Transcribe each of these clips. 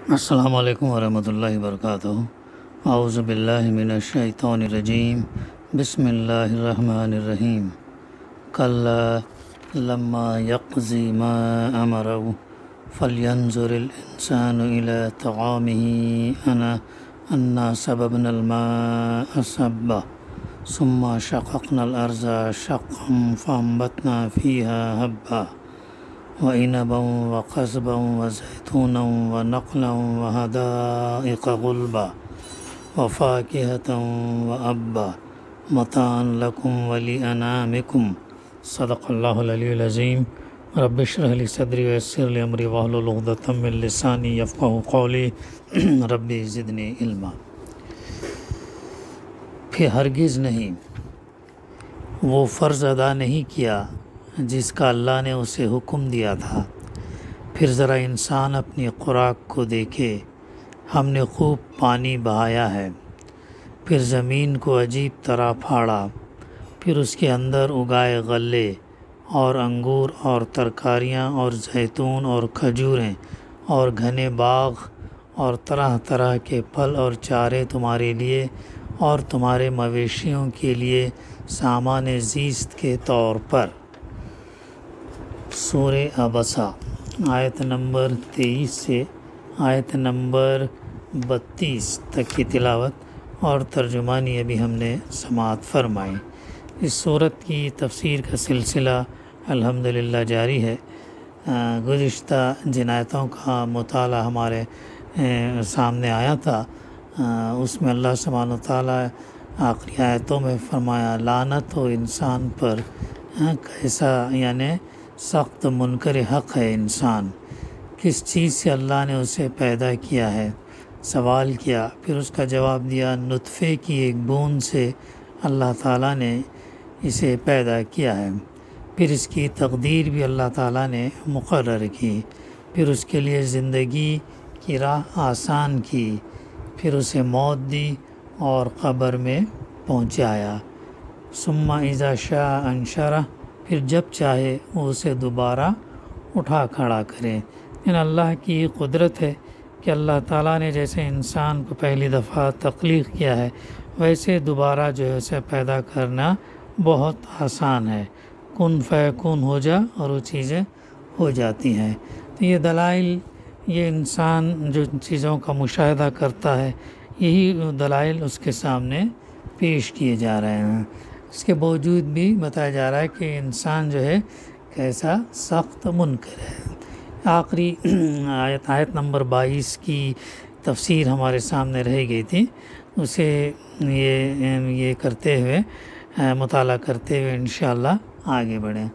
السلام علیکم ورحمۃ اللہ وبرکاتہ۔ اعوذ باللہ من الشیطان الرجیم، بسم اللہ الرحمن الرحیم۔ کلا لما یقضی ما امرہ فلینظر الانسان الی طعامہ انا صببنا الماء صبا ثم شققنا الارض شقا فانبتنا فیہا حبا وعنبا وقضبا وزیتونا ونخلا وحدائق غلبا وفاکہۃ وابا متاعا لکم ولانعامکم۔ صدق اللہ العلی العظیم۔ رب اشرح لی صدری ویسر لی امری واحلل عقدۃ من لسانی یفقہوا قولی۔ رب زدنی علما۔ پھر ہرگز نہیں وہ فرض ادا نہیں کیا جس کا اللہ نے اسے حکم دیا تھا۔ پھر ذرا انسان اپنی خوراک کو دیکھے، ہم نے خوب پانی بہایا ہے، پھر زمین کو عجیب طرح پھاڑا، پھر اس کے اندر اگائے غلے اور انگور اور ترکاریاں اور زیتون اور کھجوریں اور گھنے باغ اور طرح طرح کے پھل اور چارے تمہارے لیے اور تمہارے مویشیوں کے لیے سامان زیست کے طور پر۔ سورہ عبسہ آیت نمبر 23 سے آیت نمبر 32 تک کی تلاوت اور ترجمانی ابھی ہم نے سماعت فرمائی۔ اس سورت کی تفسیر کا سلسلہ الحمدللہ جاری ہے۔ گزشتہ جن آیتوں کا مطالعہ ہمارے سامنے آیا تھا، اس میں اللہ سبحانہ وتعالیٰ آخری آیتوں میں فرمایا لعنت ہو انسان پر، کیسا یعنی سخت منکر حق ہے انسان، کس چیز سے اللہ نے اسے پیدا کیا ہے۔ سوال کیا، پھر اس کا جواب دیا نطفے کی ایک بوند سے اللہ تعالیٰ نے اسے پیدا کیا ہے، پھر اس کی تقدیر بھی اللہ تعالیٰ نے مقرر کی، پھر اس کے لیے زندگی کی راہ آسان کی، پھر اسے موت دی اور قبر میں پہنچایا۔ ثم اذا شاء انشرہ، پھر جب چاہے وہ اسے دوبارہ اٹھا کھڑا کرے۔ ان اللہ کی قدرت ہے کہ اللہ تعالیٰ نے جیسے انسان کو پہلی دفعہ تخلیق کیا ہے، ویسے دوبارہ جو ہے اسے پیدا کرنا بہت آسان ہے۔ کن فیکون ہو جا اور وہ چیزیں ہو جاتی ہیں۔ تو یہ دلائل، یہ انسان جو چیزوں کا مشاہدہ کرتا ہے، یہی دلائل اس کے سامنے پیش کیے جا رہے ہیں۔ اس کے باوجود بھی بتایا جا رہا ہے کہ انسان جو ہے کیسا سخت منکر ہے۔ آخری آیت نمبر 22 کی تفسیر ہمارے سامنے رہ گئی تھی، اسے یہ کرتے ہوئے مطالعہ کرتے ہوئے انشاءاللہ آگے بڑھیں۔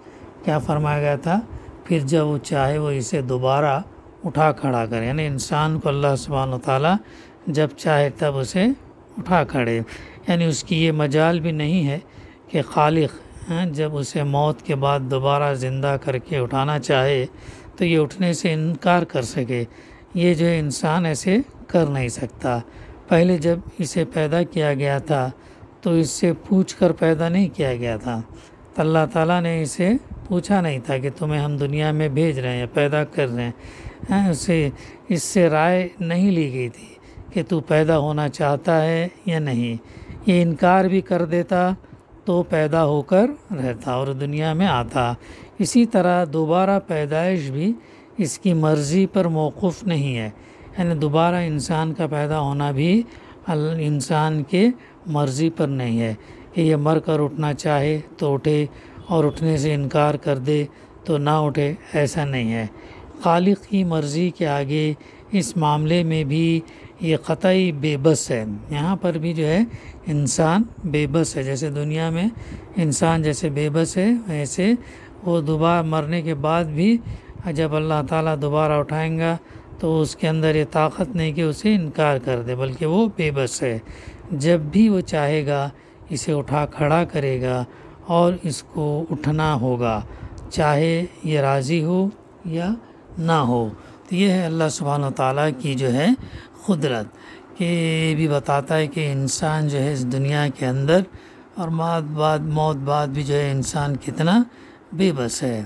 کیا فرمایا گیا تھا؟ پھر جب وہ چاہے وہ اسے دوبارہ اٹھا کھڑا کرے، یعنی انسان کو اللہ سبحانہ وتعالیٰ جب چاہے تب اسے اٹھا کھڑے، یعنی اس کی یہ مجال بھی نہیں ہے کہ خالق جب اسے موت کے بعد دوبارہ زندہ کر کے اٹھانا چاہے تو یہ اٹھنے سے انکار کر سکے۔ یہ جو انسان ایسے کر نہیں سکتا۔ پہلے جب اسے پیدا کیا گیا تھا تو اس سے پوچھ کر پیدا نہیں کیا گیا تھا، تو اللہ تعالیٰ نے اسے پوچھا نہیں تھا کہ تمہیں ہم دنیا میں بھیج رہے ہیں یا پیدا کر رہے ہیں۔ اس سے رائے نہیں لی گئی تھی کہ تو پیدا ہونا چاہتا ہے یا نہیں۔ یہ انکار بھی کر دیتا تو پیدا ہو کر رہتا اور دنیا میں آتا۔ اسی طرح دوبارہ پیدائش بھی اس کی مرضی پر موقوف نہیں ہے، یعنی دوبارہ انسان کا پیدا ہونا بھی انسان کے مرضی پر نہیں ہے کہ یہ مر کر اٹھنا چاہے تو اٹھے اور اٹھنے سے انکار کر دے تو نہ اٹھے، ایسا نہیں ہے۔ خالق کی مرضی کے آگے اس معاملے میں بھی یہ قطعی بے بس ہے۔ یہاں پر بھی جو ہے انسان بے بس ہے، جیسے دنیا میں انسان جیسے بے بس ہے، ویسے وہ دوبارہ مرنے کے بعد بھی جب اللہ تعالیٰ دوبارہ اٹھائیں گا تو اس کے اندر یہ طاقت نہیں کہ اسے انکار کر دے، بلکہ وہ بے بس ہے۔ جب بھی وہ چاہے گا اسے اٹھا کھڑا کرے گا اور اس کو اٹھنا ہوگا، چاہے یہ راضی ہو یا نہ ہو۔ تو یہ ہے اللہ سبحانہ وتعالیٰ کی جو ہے قدرت، کہ یہ بھی بتاتا ہے کہ انسان جو ہے اس دنیا کے اندر اور موت بعد بھی جو ہے انسان کتنا بے بس ہے۔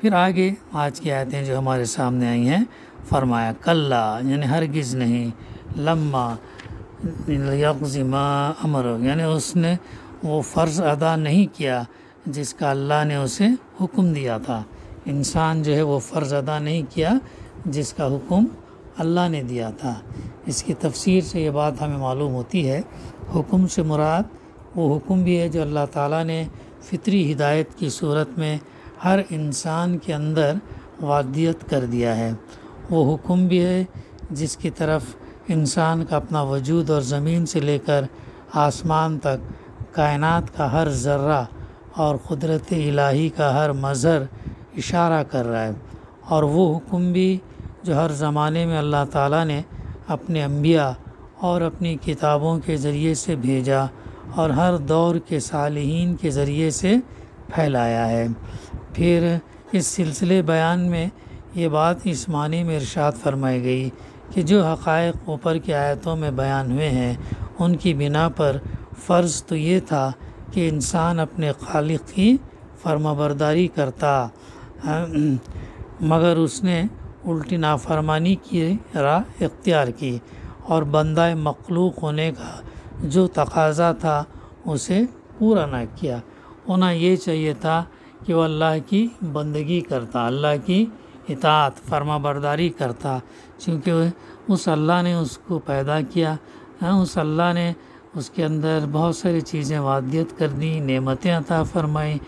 پھر آگے آج کی آیتیں جو ہمارے سامنے آئی ہیں، فرمایا کلا یعنی ہرگز نہیں، لما یقضی ما امر یعنی اس نے وہ فرض ادا نہیں کیا جس کا اللہ نے اسے حکم دیا تھا۔ انسان جو ہے وہ فرض ادا نہیں کیا جس کا حکم اللہ نے دیا تھا۔ اس کی تفسیر سے یہ بات ہمیں معلوم ہوتی ہے، حکم سے مراد وہ حکم بھی ہے جو اللہ تعالیٰ نے فطری ہدایت کی صورت میں ہر انسان کے اندر واقعیت کر دیا ہے۔ وہ حکم بھی ہے جس کی طرف انسان کا اپنا وجود اور زمین سے لے کر آسمان تک کائنات کا ہر ذرہ اور قدرت الہی کا ہر مظہر اشارہ کر رہا ہے، اور وہ حکم بھی جو ہر زمانے میں اللہ تعالیٰ نے اپنے انبیاء اور اپنی کتابوں کے ذریعے سے بھیجا اور ہر دور کے صالحین کے ذریعے سے پھیلایا ہے۔ پھر اس سلسلے بیان میں یہ بات اس معنی میں ارشاد فرمائی گئی کہ جو حقائق اوپر کی آیتوں میں بیان ہوئے ہیں ان کی بنا پر فرض تو یہ تھا کہ انسان اپنے خالق کی فرمانبرداری کرتا، مگر اس نے الٹی نافرمانی کی راہ اختیار کی اور بندہ مخلوق ہونے کا جو تقاضا تھا اسے پورا نہ کیا۔ ہونا یہ چاہیے تھا کہ وہ اللہ کی بندگی کرتا، اللہ کی اطاعت فرما برداری کرتا، چونکہ اس اللہ نے اس کو پیدا کیا، اس اللہ نے اس کے اندر بہت ساری چیزیں واقعیت کر دی، نعمتیں عطا فرمائی،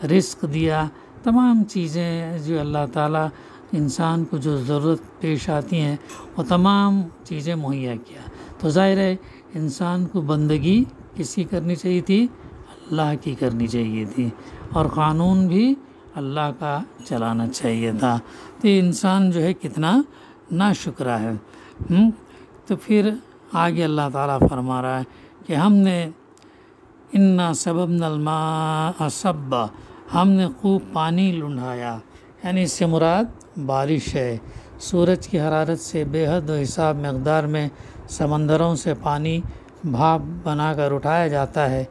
رزق دیا، تمام چیزیں جو اللہ تعالیٰ انسان کو جو ضرورت پیش آتی ہیں وہ تمام چیزیں مہیا کیا۔ تو ظاہر ہے انسان کو بندگی کس کی کرنی چاہیے تھی؟ اللہ کی کرنی چاہیے تھی، اور قانون بھی اللہ کا چلانا چاہیے تھا۔ تو یہ انسان جو ہے کتنا ناشکرا ہے۔ تو پھر آگے اللہ تعالیٰ فرما رہا ہے کہ ہم نے انا سببنا الماء صبا، ہم نے خوب پانی لنڈھایا، یعنی اس سے مراد بارش ہے۔ سورج کی حرارت سے بے حد و حساب مقدار میں سمندروں سے پانی بھاپ بنا کر اٹھایا جاتا ہے،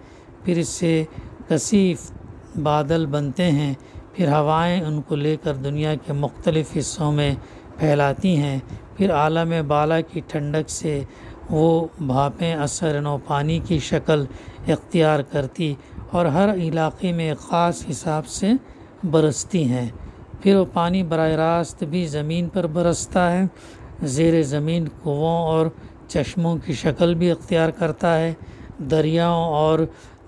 پھر اس سے کثیف بادل بنتے ہیں، پھر ہوائیں ان کو لے کر دنیا کے مختلف حصوں میں پھیلاتی ہیں، پھر عالم بالا کی ٹھنڈک سے وہ بھاپیں اثر نو پانی کی شکل اختیار کرتی اور ہر علاقے میں ایک خاص حساب سے برستی ہیں۔ پھر وہ پانی براہ راست بھی زمین پر برستا ہے، زیر زمین کنووں اور چشموں کی شکل بھی اختیار کرتا ہے، دریاؤں اور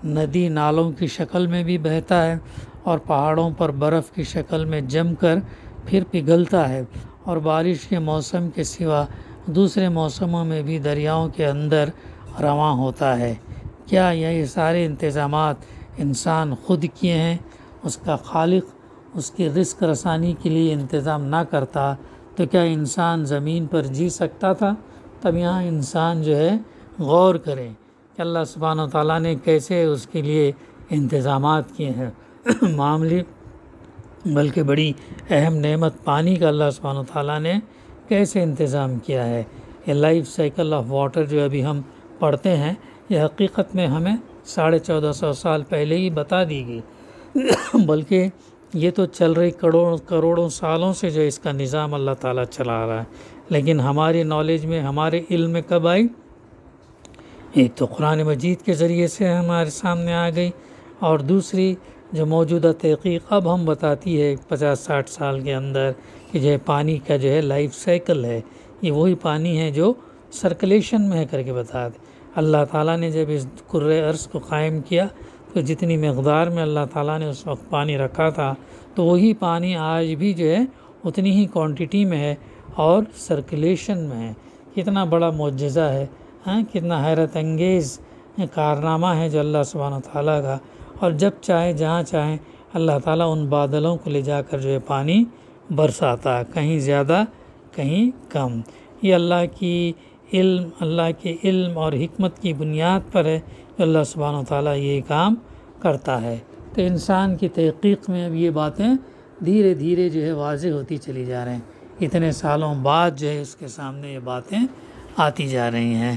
ندی نالوں کی شکل میں بھی بہتا ہے، اور پہاڑوں پر برف کی شکل میں جم کر پھر پگھلتا ہے، اور بارش کے موسم کے سوا دوسرے موسموں میں بھی دریاؤں کے اندر رواں ہوتا ہے۔ کیا یہ سارے انتظامات انسان خود کیے ہیں؟ اس کا خالق اس کی رزق رسانی کے لیے انتظام نہ کرتا تو کیا انسان زمین پر جی سکتا تھا؟ تب یہاں انسان جو ہے غور کریں کہ اللہ سبحانہ و تعالیٰ نے کیسے اس کے لیے انتظامات کیے ہیں۔ معاملے بلکہ بڑی اہم نعمت پانی کا اللہ سبحانہ و تعالیٰ نے کیسے انتظام کیا ہے۔ یہ لائف سائیکل آف واٹر جو ابھی ہم پڑھتے ہیں، یہ حقیقت میں ہمیں 1450 سال پہلے ہی بتا دی گئی، بلکہ یہ تو چل رہی کروڑوں سالوں سے جو اس کا نظام اللہ تعالیٰ چلا رہا ہے، لیکن ہماری نالج میں، ہمارے علم میں کب آئی؟ ایک تو قرآن مجید کے ذریعے سے ہمارے سامنے آ گئی، اور دوسری جو موجودہ تحقیق اب ہم بتاتی ہے 50-60 سال کے اندر کہ جو ہے پانی کا جو ہے لائف سائیکل ہے، یہ وہی پانی ہے جو سرکولیشن میں ہے کر کے بتا دے۔ اللہ تعالیٰ نے جب اس کرۂ ارض کو قائم کیا تو جتنی مقدار میں اللہ تعالیٰ نے اس وقت پانی رکھا تھا تو وہی پانی آج بھی جو ہے اتنی ہی کوانٹٹی میں ہے اور سرکولیشن میں ہے۔ کتنا بڑا معجزہ ہے، کتنا حیرت انگیز کارنامہ ہے جو اللہ سبحانہ تعالیٰ کا۔ اور جب چاہے جہاں چاہیں اللہ تعالیٰ ان بادلوں کو لے جا کر جو ہے پانی برساتا ہے، کہیں زیادہ کہیں کم۔ یہ اللہ کے علم اور حکمت کی بنیاد پر ہے کہ اللہ سبحانہ تعالیٰ یہ کام کرتا ہے۔ تو انسان کی تحقیق میں اب یہ باتیں دھیرے دھیرے جو ہے واضح ہوتی چلی جا رہے ہیں، اتنے سالوں بعد جو ہے اس کے سامنے یہ باتیں آتی جا رہی ہیں۔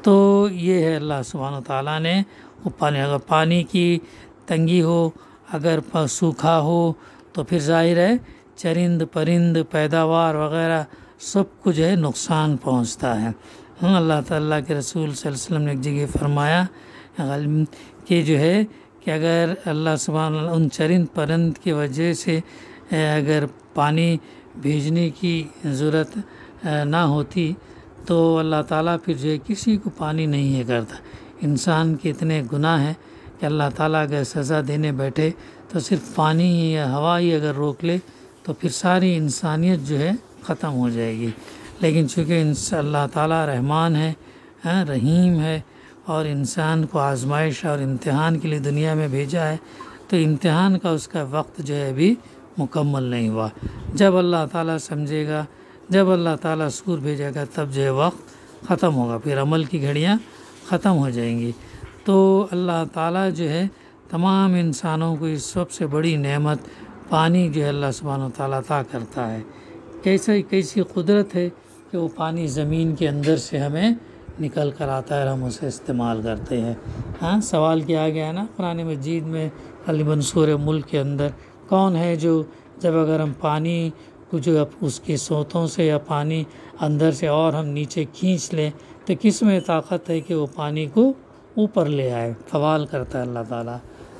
تو یہ ہے اللہ سبحانہ تعالیٰ نے اگر پانی کی تنگی ہو، اگر سوکھا ہو تو پھر ظاہر ہے چرند پرند پیداوار وغیرہ سب کو جو ہے نقصان پہنچتا ہے۔ اللہ تعالیٰ کے رسول صلی اللہ علیہ وسلم نے ایک جگہ فرمایا کہ جو ہے کہ اگر اللہ سبحانہ ان چرند پرند کی وجہ سے اگر پانی بھیجنے کی ضرورت نہ ہوتی تو اللہ تعالیٰ پھر جو ہے کسی کو پانی نہیں ہے کرتا۔ انسان کے اتنے گناہ ہیں کہ اللہ تعالیٰ اگر سزا دینے بیٹھے تو صرف پانی یا ہوا ہی اگر روک لے تو پھر ساری انسانیت جو ہے ختم ہو جائے گی۔ لیکن چونکہ اللہ تعالیٰ رحمان ہے، رحیم ہے، اور انسان کو آزمائش اور امتحان کے لیے دنیا میں بھیجا ہے، تو امتحان کا اس کا وقت جو ہے ابھی مکمل نہیں ہوا۔ جب اللہ تعالیٰ سمجھے گا، جب اللہ تعالیٰ سور بھیجے گا، تب جو ہے وقت ختم ہوگا، پھر عمل کی گھڑیاں ختم ہو جائیں گی۔ تو اللہ تعالیٰ جو ہے تمام انسانوں کو اس سب سے بڑی نعمت پانی جو ہے اللہ سبحانہ وتعالیٰ عطا کرتا ہے۔ کیسی قدرت ہے کہ وہ پانی زمین کے اندر سے ہمیں نکل کر آتا ہے اور ہم اسے استعمال کرتے ہیں۔ سوال کیا گیا ہے نا قرآن مجید میں غالباً سورہ ملک کے اندر، کون ہے جو جب اگر ہم پانی کو جو اس کے سوتوں سے یا پانی اندر سے اور ہم نیچے کھینچ لیں تو کس میں طاقت ہے کہ وہ پانی کو اوپر لے آئے؟ سوال کرتا ہے اللہ تعالیٰ۔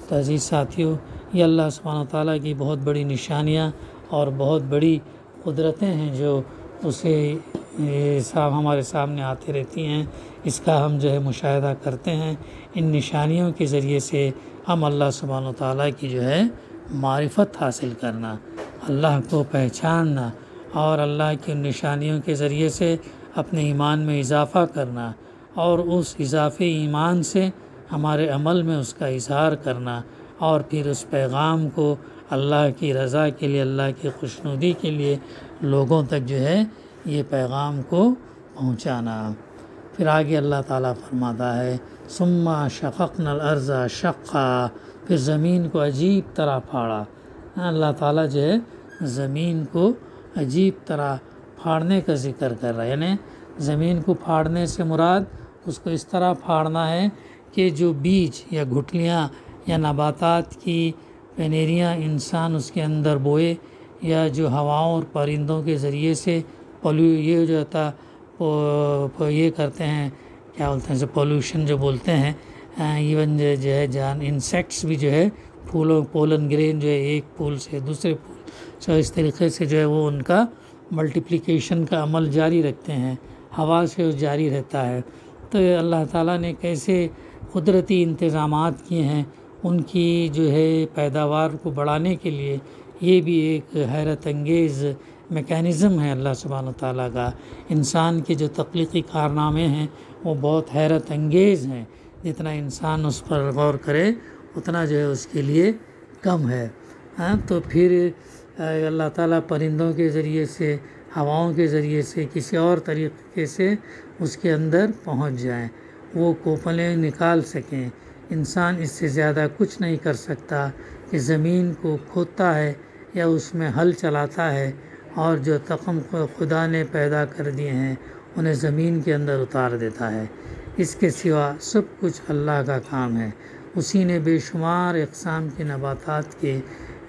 تو عزیز ساتھیو، یہ اللہ سبحانہ وتعالیٰ کی بہت بڑی نشانیاں اور بہت بڑی قدرتیں ہیں جو اسے ہمارے سامنے آتی رہتی ہیں۔ اس کا ہم جو ہے مشاہدہ کرتے ہیں۔ ان نشانیوں کے ذریعے سے ہم اللہ سبحانہ وتعالیٰ کی جو ہے معرفت حاصل کرنا، اللہ کو پہچاننا اور اللہ کی نشانیوں کے ذریعے سے اپنے ایمان میں اضافہ کرنا، اور اس اضافی ایمان سے ہمارے عمل میں اس کا اظہار کرنا، اور پھر اس پیغام کو اللہ کی رضا کے لیے، اللہ کی خوشنودی کے لیے لوگوں تک جو ہے یہ پیغام کو پہنچانا۔ پھر آگے اللہ تعالیٰ فرماتا ہے ثم شققنا الارض شقا، پھر زمین کو عجیب طرح پھاڑا۔ اللہ تعالیٰ جو ہے زمین کو عجیب طرح پھاڑنے کا ذکر کر رہا ہے، یعنی زمین کو پھاڑنے سے مراد اس کو اس طرح پھاڑنا ہے کہ جو بیج یا گھٹلیاں یا نباتات کی پنیریاں انسان اس کے اندر بوئے، یا جو ہواؤں اور پرندوں کے ذریعے سے یہ جو ہوتا یہ کرتے ہیں، کیا بولتے ہیں پولوشن جو بولتے ہیں، ایون جو ہے انسیکٹس بھی جو ہے پولن گرین جو ہے ایک پھول سے دوسرے پھول، تو اس طریقے سے جو ہے وہ ان کا ملٹیپلیکیشن کا عمل جاری رکھتے ہیں، ہوا سے جاری رہتا ہے۔ تو اللہ تعالیٰ نے کیسے قدرتی انتظامات کیے ہیں ان کی جو ہے پیداوار کو بڑھانے کے لیے، یہ بھی ایک حیرت انگیز میکینزم ہے اللہ سبحانہ وتعالیٰ کا۔ انسان کے جو تخلیقی کارنامے ہیں وہ بہت حیرت انگیز ہیں، جتنا انسان اس پر غور کرے اتنا جو ہے اس کے لیے کم ہے۔ تو پھر اللہ تعالیٰ پرندوں کے ذریعے سے، ہواؤں کے ذریعے سے، کسی اور طریقے سے اس کے اندر پہنچ جائیں، وہ کوپلیں نکال سکیں۔ انسان اس سے زیادہ کچھ نہیں کر سکتا کہ زمین کو کھودتا ہے یا اس میں ہل چلاتا ہے، اور جو تخم خدا نے پیدا کر دیے ہیں انہیں زمین کے اندر اتار دیتا ہے۔ اس کے سوا سب کچھ اللہ کا کام ہے۔ اسی نے بے شمار اقسام کے نباتات کے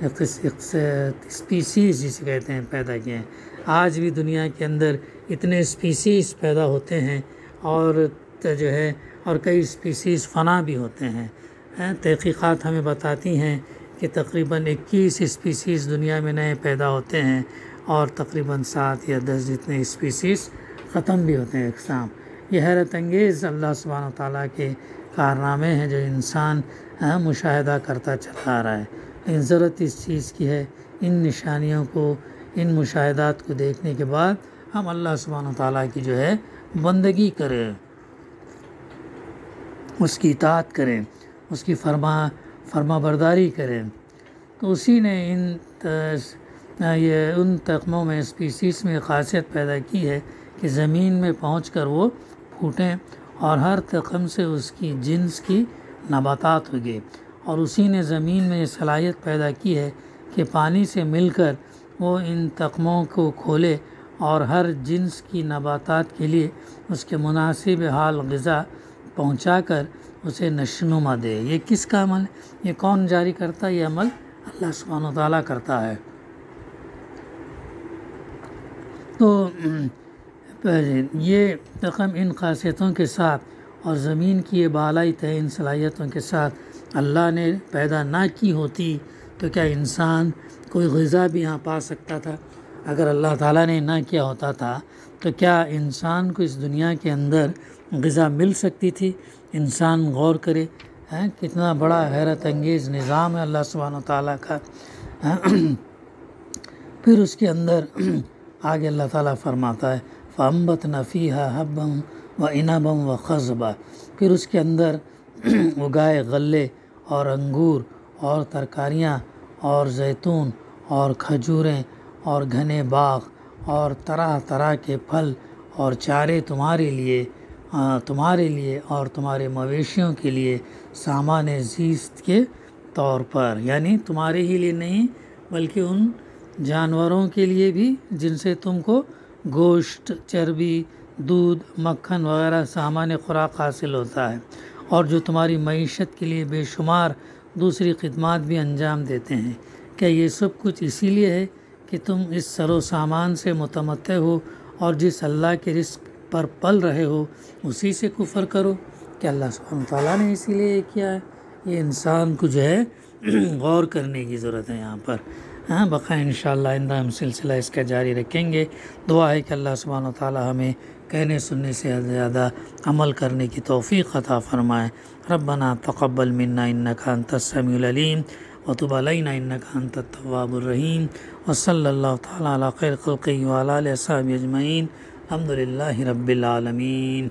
اسپیسیز جسے کہتے ہیں پیدا کیے ہیں۔ آج بھی دنیا کے اندر اتنے اسپیسیز پیدا ہوتے ہیں، اور جو ہے اور کئی اسپیسیز فنا بھی ہوتے ہیں۔ تحقیقات ہمیں بتاتی ہیں کہ تقریباً 21 اسپیسیز دنیا میں نئے پیدا ہوتے ہیں، اور تقریباً 7 یا 10 جتنے اسپیسیز ختم بھی ہوتے ہیں اقسام۔ یہ حیرت انگیز اللہ سبحانہ وتعالیٰ کے کارنامے ہیں جو انسان مشاہدہ کرتا چلا آ رہا ہے۔ لیکن ضرورت اس چیز کی ہے ان نشانیوں کو، ان مشاہدات کو دیکھنے کے بعد ہم اللہ سبحانہ وتعالیٰ کی جو ہے بندگی کریں، اس کی اطاعت کریں، اس کی فرما برداری کریں۔ تو اسی نے ان تخموں میں، اسپیسیز میں خاصیت پیدا کی ہے کہ زمین میں پہنچ کر وہ پھوٹیں، اور ہر تخم سے اس کی جنس کی نباتات ہوگی۔ اور اسی نے زمین میں یہ صلاحیت پیدا کی ہے کہ پانی سے مل کر وہ ان تخموں کو کھولے اور ہر جنس کی نباتات کے لیے اس کے مناسب حال غذا پہنچا کر اسے نشوونما دے۔ یہ کس کا عمل ہے؟ یہ کون جاری کرتا ہے؟ یہ عمل اللہ سبحانہ وتعالیٰ کرتا ہے۔ تو یہ رقم ان خاصیتوں کے ساتھ اور زمین کی یہ بالائی ترین صلاحیتوں کے ساتھ اللہ نے پیدا نہ کی ہوتی تو کیا انسان کوئی غذا بھی یہاں پا سکتا تھا؟ اگر اللہ تعالیٰ نے نہ کیا ہوتا تھا تو کیا انسان کو اس دنیا کے اندر غذا مل سکتی تھی؟ انسان غور کرے کتنا بڑا حیرت انگیز نظام ہے اللہ سبحانہ وتعالیٰ کا۔ پھر اس کے اندر آگے اللہ تعالیٰ فرماتا ہے فَأَنبَتْنَا فِيهَا حَبًّا وَعِنَبًا وَقَضْبًا، پھر اس کے اندر اگائے غلے اور انگور اور ترکاریاں اور زیتون اور کھجوریں اور گھنے باغ اور طرح طرح کے پھل اور چارے تمہارے لیے اور تمہارے مویشیوں کے لیے سامان زیست کے طور پر، یعنی تمہارے ہی لیے نہیں بلکہ ان جانوروں کے لیے بھی جن سے تم کو گوشت، چربی، دودھ، مکھن وغیرہ سامان خوراک حاصل ہوتا ہے، اور جو تمہاری معیشت کے لیے بے شمار دوسری خدمات بھی انجام دیتے ہیں۔ کیا یہ سب کچھ اسی لیے ہے کہ تم اس سر و سامان سے متمتع ہو اور جس اللہ کے رزق پر پل رہے ہو اسی سے کفر کرو؟ کہ اللہ سبحانہ تعالیٰ نے اسی لیے یہ کیا ہے؟ یہ انسان کو جو ہے غور کرنے کی ضرورت ہے یہاں پر۔ بقا انشاءاللہ آئندہ ہم سلسلہ اس کا جاری رکھیں گے۔ دعا ہے کہ اللہ سبحانہ تعالیٰ ہمیں کہنے سننے سے زیادہ عمل کرنے کی توفیق عطا فرمائے۔ ربنا تقبل منا انک انت السمیع العلیم وتب علینا انک انت التواب الرحیم، وصلی اللہ تعالیٰ علی خیر خلقہ وعلی آلہ وصحبہ اجمعین، الحمد للہ رب العالمین۔